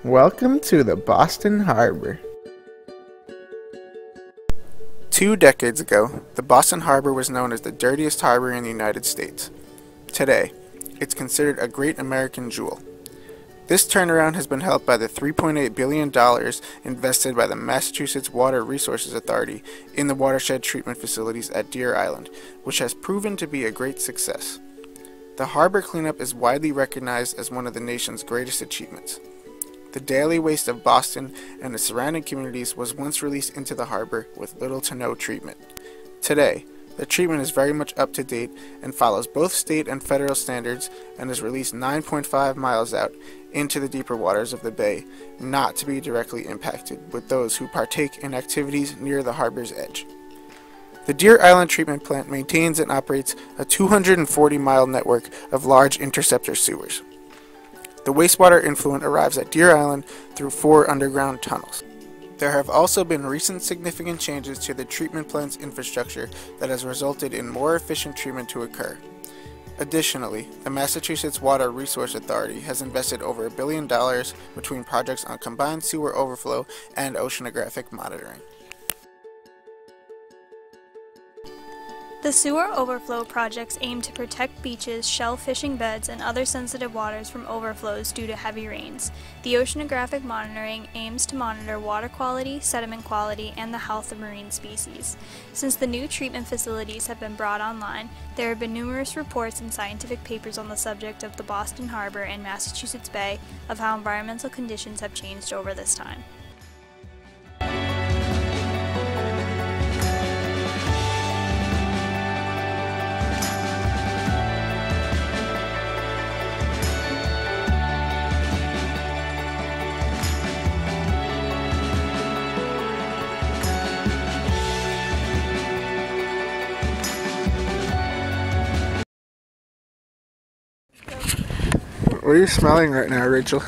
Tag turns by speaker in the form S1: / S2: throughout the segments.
S1: Welcome to the Boston Harbor. 2 decades ago, the Boston Harbor was known as the dirtiest harbor in the United States. Today, it's considered a great American jewel. This turnaround has been helped by the $3.8 billion invested by the Massachusetts Water Resources Authority in the watershed treatment facilities at Deer Island, which has proven to be a great success. The harbor cleanup is widely recognized as one of the nation's greatest achievements. The daily waste of Boston and the surrounding communities was once released into the harbor with little to no treatment. Today, the treatment is very much up to date and follows both state and federal standards and is released 9.5 miles out into the deeper waters of the bay, not to be directly impacted with those who partake in activities near the harbor's edge. The Deer Island Treatment Plant maintains and operates a 240-mile network of large interceptor sewers. The wastewater influent arrives at Deer Island through 4 underground tunnels. There have also been recent significant changes to the treatment plant's infrastructure that has resulted in more efficient treatment to occur. Additionally, the Massachusetts Water Resource Authority has invested over $1 billion between projects on combined sewer overflow and oceanographic monitoring.
S2: The sewer overflow projects aim to protect beaches, shell fishing beds, and other sensitive waters from overflows due to heavy rains. The oceanographic monitoring aims to monitor water quality, sediment quality, and the health of marine species. Since the new treatment facilities have been brought online, there have been numerous reports and scientific papers on the subject of the Boston Harbor and Massachusetts Bay of how environmental conditions have changed over this time.
S1: What are you smelling right now, Rachel?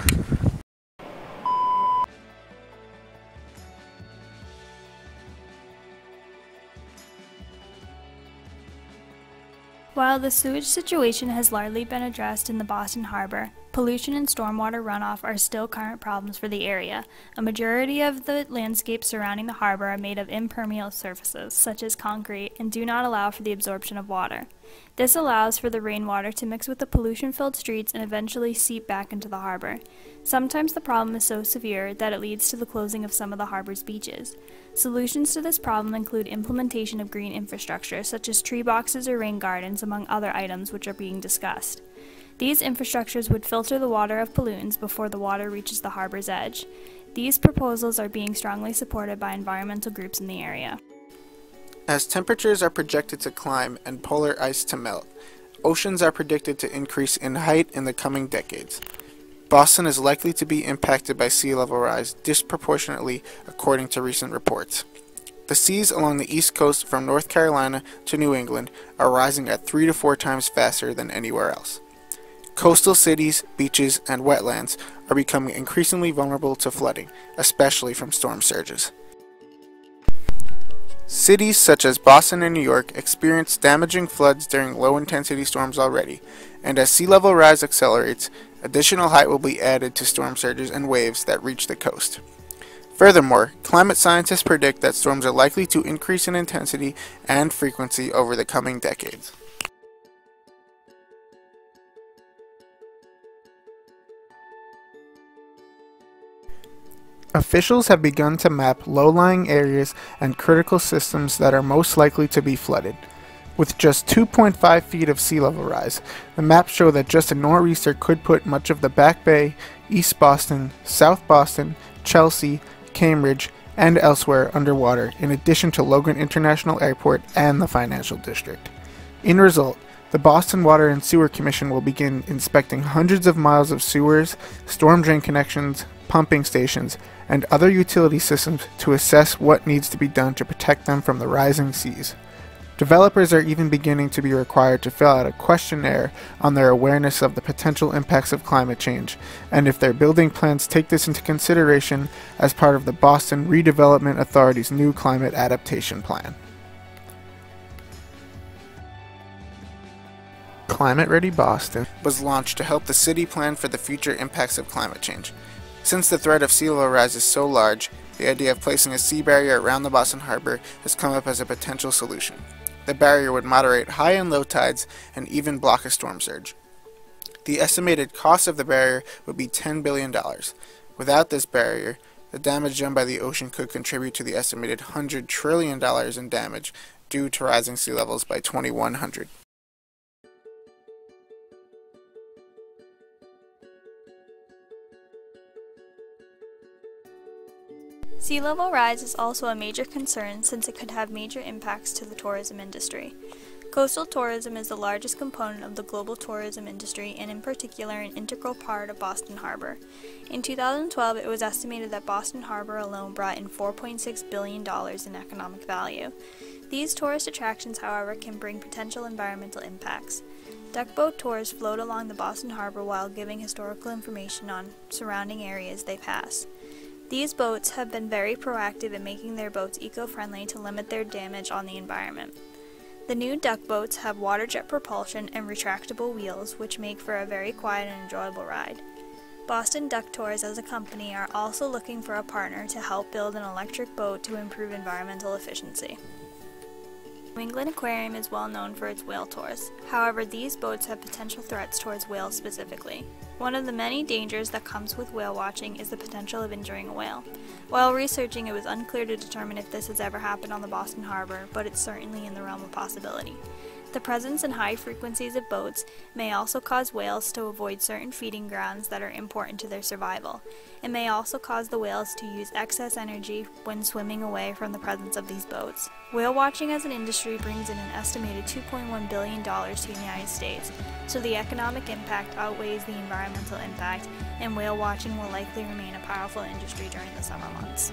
S2: While the sewage situation has largely been addressed in the Boston Harbor, pollution and stormwater runoff are still current problems for the area. A majority of the landscapes surrounding the harbor are made of impermeable surfaces, such as concrete, and do not allow for the absorption of water. This allows for the rainwater to mix with the pollution-filled streets and eventually seep back into the harbor. Sometimes the problem is so severe that it leads to the closing of some of the harbor's beaches. Solutions to this problem include implementation of green infrastructure, such as tree boxes or rain gardens, among other items which are being discussed. These infrastructures would filter the water of pollutants before the water reaches the harbor's edge. These proposals are being strongly supported by environmental groups in the area.
S1: As temperatures are projected to climb and polar ice to melt, oceans are predicted to increase in height in the coming decades. Boston is likely to be impacted by sea level rise disproportionately according to recent reports. The seas along the east coast from North Carolina to New England are rising at 3 to 4 times faster than anywhere else. Coastal cities, beaches, and wetlands are becoming increasingly vulnerable to flooding, especially from storm surges. Cities such as Boston and New York experience damaging floods during low-intensity storms already, and as sea level rise accelerates, additional height will be added to storm surges and waves that reach the coast. Furthermore, climate scientists predict that storms are likely to increase in intensity and frequency over the coming decades. Officials have begun to map low-lying areas and critical systems that are most likely to be flooded. With just 2.5 feet of sea level rise, the maps show that just a nor'easter could put much of the Back Bay, East Boston, South Boston, Chelsea, Cambridge, and elsewhere underwater, in addition to Logan International Airport and the Financial District. In result, the Boston Water and Sewer Commission will begin inspecting hundreds of miles of sewers, storm drain connections, pumping stations, and other utility systems to assess what needs to be done to protect them from the rising seas. Developers are even beginning to be required to fill out a questionnaire on their awareness of the potential impacts of climate change, and if their building plans take this into consideration as part of the Boston Redevelopment Authority's new climate adaptation plan. Climate Ready Boston was launched to help the city plan for the future impacts of climate change. Since the threat of sea level rise is so large, the idea of placing a sea barrier around the Boston Harbor has come up as a potential solution. The barrier would moderate high and low tides and even block a storm surge. The estimated cost of the barrier would be $10 billion. Without this barrier, the damage done by the ocean could contribute to the estimated $100 trillion in damage due to rising sea levels by 2100.
S2: Sea level rise is also a major concern since it could have major impacts to the tourism industry. Coastal tourism is the largest component of the global tourism industry and in particular an integral part of Boston Harbor. In 2012, it was estimated that Boston Harbor alone brought in $4.6 billion in economic value. These tourist attractions, however, can bring potential environmental impacts. Duckboat tours float along the Boston Harbor while giving historical information on surrounding areas they pass. These boats have been very proactive in making their boats eco-friendly to limit their damage on the environment. The new duck boats have water jet propulsion and retractable wheels, which make for a very quiet and enjoyable ride. Boston Duck Tours as a company are also looking for a partner to help build an electric boat to improve environmental efficiency. New England Aquarium is well known for its whale tours. However, these boats have potential threats towards whales specifically. One of the many dangers that comes with whale watching is the potential of injuring a whale. While researching, it was unclear to determine if this has ever happened on the Boston Harbor, but it's certainly in the realm of possibility. The presence and high frequencies of boats may also cause whales to avoid certain feeding grounds that are important to their survival. It may also cause the whales to use excess energy when swimming away from the presence of these boats. Whale watching as an industry brings in an estimated $2.1 billion to the United States, so the economic impact outweighs the environmental impact, and whale watching will likely remain a powerful industry during the summer months.